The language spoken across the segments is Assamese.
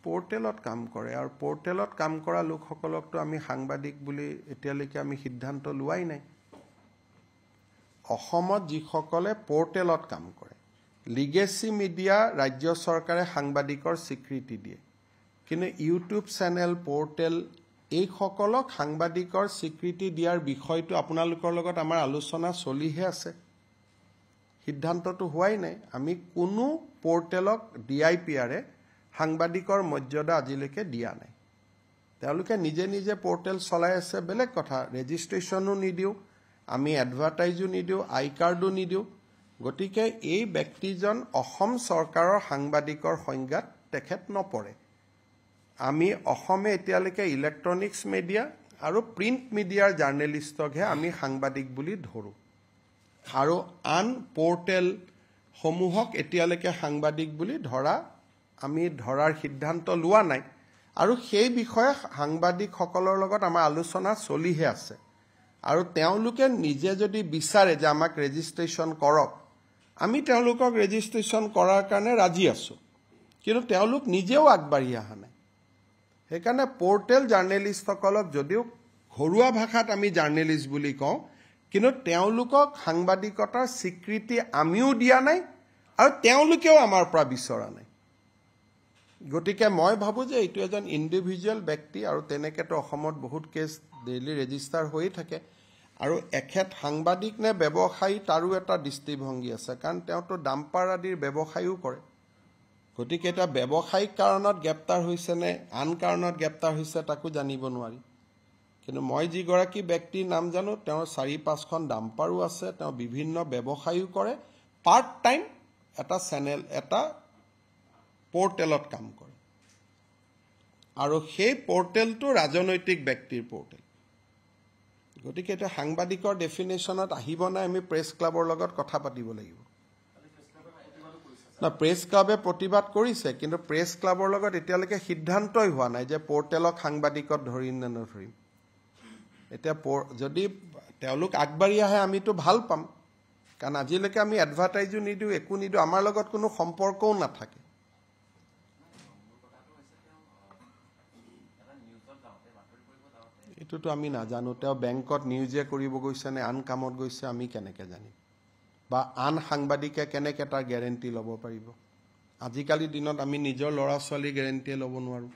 পোৰ্টেলত কাম কৰে আৰু পোৰ্টেলত কাম কৰা লোকসকলকতো আমি সাংবাদিক বুলি এতিয়ালৈকে আমি সিদ্ধান্ত লোৱাই নাই অসমত যিসকলে পোৰ্টেলত কাম কৰে লিগেসি মিডিয়া ৰাজ্য চৰকাৰে সাংবাদিকৰ স্বীকৃতি দিয়ে কিন্তু ইউটিউব চেনেল পোৰ্টেল এই সকলক সাংবাদিকৰ স্বীকৃতি দিয়াৰ বিষয়টো আপোনালোকৰ লগত আমাৰ আলোচনা চলিহে আছে সিদ্ধান্তটো হোৱাই নাই আমি কোনো পোৰ্টেলক ডিআইপিআৰে সাংবাদিকৰ মৰ্যাদা আজিলৈকে দিয়া নাই তেওঁলোকে নিজে নিজে পোৰ্টেল চলাই আছে বেলেগ কথা ৰেজিষ্ট্ৰেচনো নিদিও আমি এডভাৰটাইজো নিদিও আই কাৰ্ডো নিদিও গতিকে এই ব্যক্তিজন অসম চৰকাৰৰ সাংবাদিকৰ সংজ্ঞাত তেখেত নপৰে আমি অসমে এতিয়ালৈকে ইলেক্ট্ৰনিক্স মিডিয়া আৰু প্ৰিন্ট মিডিয়াৰ জাৰ্নেলিষ্টকহে আমি সাংবাদিক বুলি ধৰো আৰু আন পোৰ্টেল সমূহক এতিয়ালৈকে সাংবাদিক বুলি আমি ধৰাৰ সিদ্ধান্ত লোৱা নাই আৰু সেই বিষয়ে সাংবাদিকসকলৰ লগত আমাৰ আলোচনা চলিহে আছে আৰু তেওঁলোকে নিজে যদি বিচাৰে যে আমাক ৰেজিষ্ট্ৰেচন কৰক আমি তেওঁলোকক ৰেজিষ্ট্ৰেচন কৰাৰ কাৰণে ৰাজি আছো কিন্তু তেওঁলোক নিজেও আগবাঢ়ি অহা নাই সেইকাৰণে পোৰ্টেল জাৰ্নেলিষ্টসকলক যদিও ঘৰুৱা ভাষাত আমি জাৰ্নেলিষ্ট বুলি কওঁ কিন্তু তেওঁলোকক সাংবাদিকতাৰ স্বীকৃতি আমিও দিয়া নাই আৰু তেওঁলোকেও আমাৰ পৰা বিচৰা নাই গতিকে মই ভাবো যে এইটো এজন ইন্ডিভিজুৱেল ব্যক্তি আৰু তেনেকেতো অসমত বহুত কেছ ডেইলি ৰেজিষ্টাৰ হৈ থাকে আৰু এখেত সাংবাদিক নে ব্যৱসায়ী তাৰো এটা দৃষ্টিভংগী আছে কাৰণ তেওঁতো ডাম্পাৰ আদিৰ ব্যৱসায়ও কৰে গতিকে এটা ব্যৱসায়িক কাৰণত গ্ৰেপ্তাৰ হৈছে নে আন কাৰণত গ্ৰেপ্তাৰ হৈছে তাকো জানিব নোৱাৰি কিন্তু মই যিগৰাকী ব্যক্তিৰ নাম জানো তেওঁৰ 4-5খন ডাম্পাৰো আছে তেওঁ বিভিন্ন ব্যৱসায়ও কৰে পাৰ্ট টাইম এটা চেনেল এটা পোৰ্টেলত কাম কৰে আৰু সেই পোৰ্টেলটো ৰাজনৈতিক ব্যক্তিৰ পোৰ্টেল গতিকে এটা সাংবাদিকৰ ডেফিনেশনত আহিব নাই আমি প্ৰেছ ক্লাবৰ লগত কথা পাতিব লাগিব না প্ৰেছ ক্লাবে প্ৰতিবাদ কৰিছে কিন্তু প্ৰেছ ক্লাবৰ লগত এতিয়ালৈকে সিদ্ধান্তই হোৱা নাই যে পোৰ্টেলক সাংবাদিকত ধৰিম নে নধৰিম এতিয়া যদি তেওঁলোক আগবাঢ়ি আহে আমিতো ভাল পাম কাৰণ আজিলৈকে আমি এডভাৰটাইজো নিদিও একো নিদিও আমাৰ লগত কোনো সম্পৰ্কও নাথাকে এটোতো আমি নাজানো তেওঁ বেংকত নিউজে কৰিব গৈছে নে আন কামত গৈছে আমি কেনেকে জানিম বা আন সাংবাদিকে কেনেকে তাৰ গ্যাৰেন্টি ল'ব পাৰিব আজিকালি দিনত আমি নিজৰ লৰা ছোৱালী গ্যাৰেন্টি ল'ব নোৱাৰো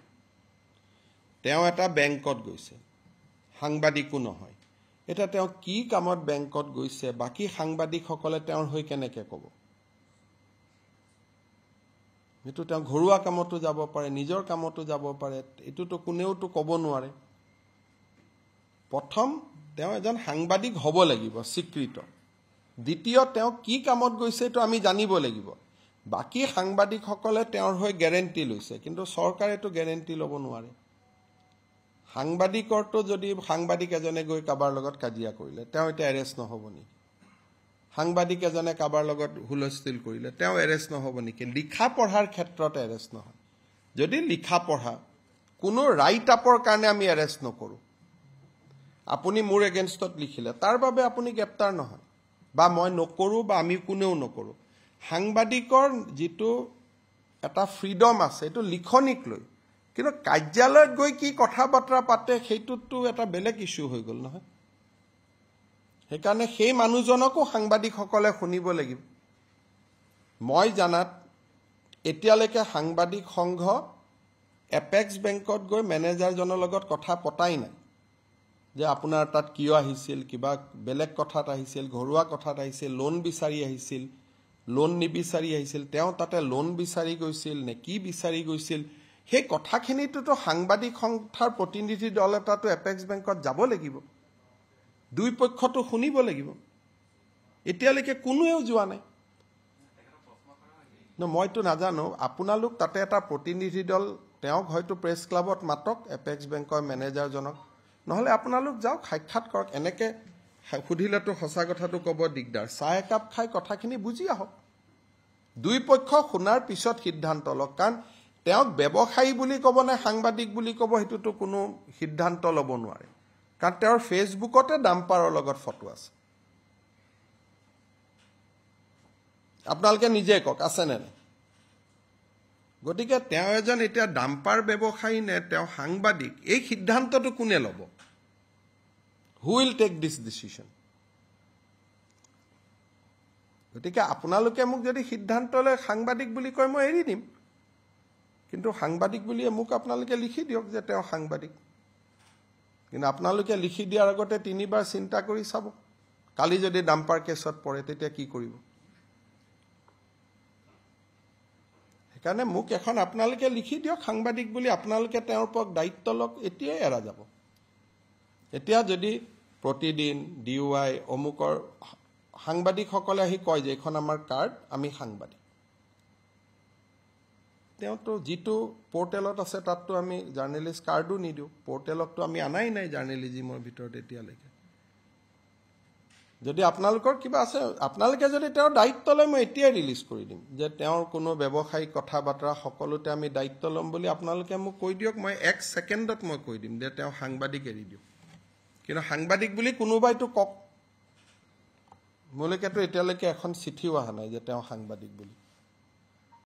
তেওঁ এটা বেংকত গৈছে সাংবাদিকো নহয় এটা তেওঁ কি কামত বেংকত গৈছে বাকি সাংবাদিকসকলে তেওঁৰ হৈ কেনেকে ক'ব এটো তেওঁ ঘৰুৱা কামতো যাব পাৰে নিজৰ কামতো যাব পাৰে এটোতো কোনেওতো ক'ব নোৱাৰে প্ৰথম তেওঁ এজন সাংবাদিক হ'ব লাগিব স্বীকৃত দ্বিতীয় তেওঁ কি কামত গৈছে তো আমি জানিব লাগিব বাকি সাংবাদিকসকলে তেওঁৰ হৈ গ্যাৰেন্টি লৈছে কিন্তু চৰকাৰে তো গ্যাৰেন্টি ল'ব নোৱাৰে সাংবাদিকৰটো যদি সাংবাদিক এজনে গৈ কাবাৰ লগত কাজিয়া কৰিলে তেওঁ এটা এৰেষ্ট নহব নি সাংবাদিক এজনে কাবাৰ লগত হুলস্থুল কৰিলে তেওঁ এৰেষ্ট নহব নেকি লিখা পঢ়াৰ ক্ষেত্ৰত এৰেষ্ট নহয় যদি লিখা পঢ়া কোনো ৰাইট আপৰ কাৰণে আমি এৰেষ্ট নকৰো আপুনি মোৰ এগেইনষ্টত লিখিলে তাৰ বাবে আপুনি গ্ৰেপ্তাৰ নহয় বা মই নকৰো বা আমি কোনেও নকৰো সাংবাদিকৰ যেটো এটা ফ্ৰীডম আছে এটো লিখনিক লৈ কিন্তু কাৰ্যালয়ত গৈ কি কথা বতৰা পাতে সেইটোতো এটা বেলেগ ইস্যু হৈ গল নহয় সেইকাৰণে সেই মানুহজনকো সাংবাদিকসকলে শুনিব লাগিব মই জানাত এতিয়ালৈকে সাংবাদিক সংঘ এপেক্স বেংকত গৈ মেনেজাৰজনৰ লগত কথা পতাই নাই যে আপোনাৰ তাত কিয় আহিছিল কিবা বেলেগ কথাত আহিছিল ঘৰুৱা কথাত আহিছিল লোন বিচাৰি আহিছিল লোন নিবিচাৰি আহিছিল তেওঁ তাতে লোন বিচাৰি গৈছিল নে কি বিচাৰি গৈছিল সেই কথাখিনিটো সাংবাদিক সংস্থাৰ প্ৰতিনিধি দল এটাটো এপেক্স বেংকত যাব লাগিব দুই পক্ষটো শুনিব লাগিব এতিয়ালৈকে কোনোৱেও যোৱা নাই মইতো নাজানো আপোনালোক তাতে এটা প্ৰতিনিধি দল তেওঁক হয়তো প্ৰেছ ক্লাবত মাতক এপেক্স বেংকৰ মেনেজাৰজনক নহলে আপোনালোক যাওক সাক্ষাৎ কৰক এনেকে সুধিলেতো সঁচা কথাটো ক'ব দিগদাৰ চাহ একাপ খাই কথাখিনি বুজি আহক দুই পক্ষ শুনাৰ পিছত সিদ্ধান্ত লওক কাৰণ তেওঁক ব্যৱসায়ী বুলি ক'ব নে সাংবাদিক বুলি ক'ব হেতুটো কোনো সিদ্ধান্ত ল'ব নোৱাৰে কাৰণ তেওঁৰ ফেসবুকতে ডাম্পাৰৰ লগত ফটো আছে আপোনালোকে নিজে কক আছে নে গতিকে তেওঁ এজন এতিয়া ডাম্পাৰ ব্যৱসায়ী নে তেওঁ সাংবাদিক এই সিদ্ধান্তটো কোনে ল'ব who will take this decision গতিকে আপোনালোকে মোক যদি সিদ্ধান্ত লয় সাংবাদিক বুলি কয় মই এৰি দিম কিন্তু সাংবাদিক বুলিয়ে মোক আপোনালোকে লিখি দিয়ক যে তেওঁ সাংবাদিক কিন্তু আপোনালোকে লিখি দিয়াৰ আগতে তিনিবাৰ চিন্তা কৰি চাব কালি যদি ডাম্পাৰ কেছত পৰে তেতিয়া কি কৰিব সেইকাৰণে মোক এখন আপোনালোকে লিখি দিয়ক সাংবাদিক বুলি আপোনালোকে তেওঁৰ ওপৰত দায়িত্ব লওক এতিয়াই এৰা যাব এতিয়া যদি প্ৰতিদিন ডিউআই অমুকৰ সাংবাদিকসকলে আহি কয় যে এখন আমাৰ কাৰ্ড আমি সাংবাদিক তেওঁতো যিটো পৰ্টেলত আছে তাততো আমি জাৰ্নেলিষ্ট কাৰ্ডো নিদিওঁ পৰ্টেলততো আমি আনাই নাই জাৰ্নেলিজিমৰ ভিতৰত এতিয়ালৈকে যদি আপোনালোকৰ কিবা আছে আপোনালোকে যদি তেওঁৰ দায়িত্ব লয় মই এতিয়াই ৰিলিজ কৰি দিম যে তেওঁৰ কোনো ব্যৱসায়িক কথা বাৰ্তা সকলোতে আমি দায়িত্ব ল'ম বুলি আপোনালোকে মোক কৈ দিয়ক মই 1 ছেকেণ্ডত মই কৈ দিম যে তেওঁ সাংবাদিক এৰি দিয়ক কিন্তু সাংবাদিক বুলি কোনোবাইতো কওক মোলৈকেতো এতিয়ালৈকে এখন চিঠিও অহা নাই যে তেওঁ সাংবাদিক বুলি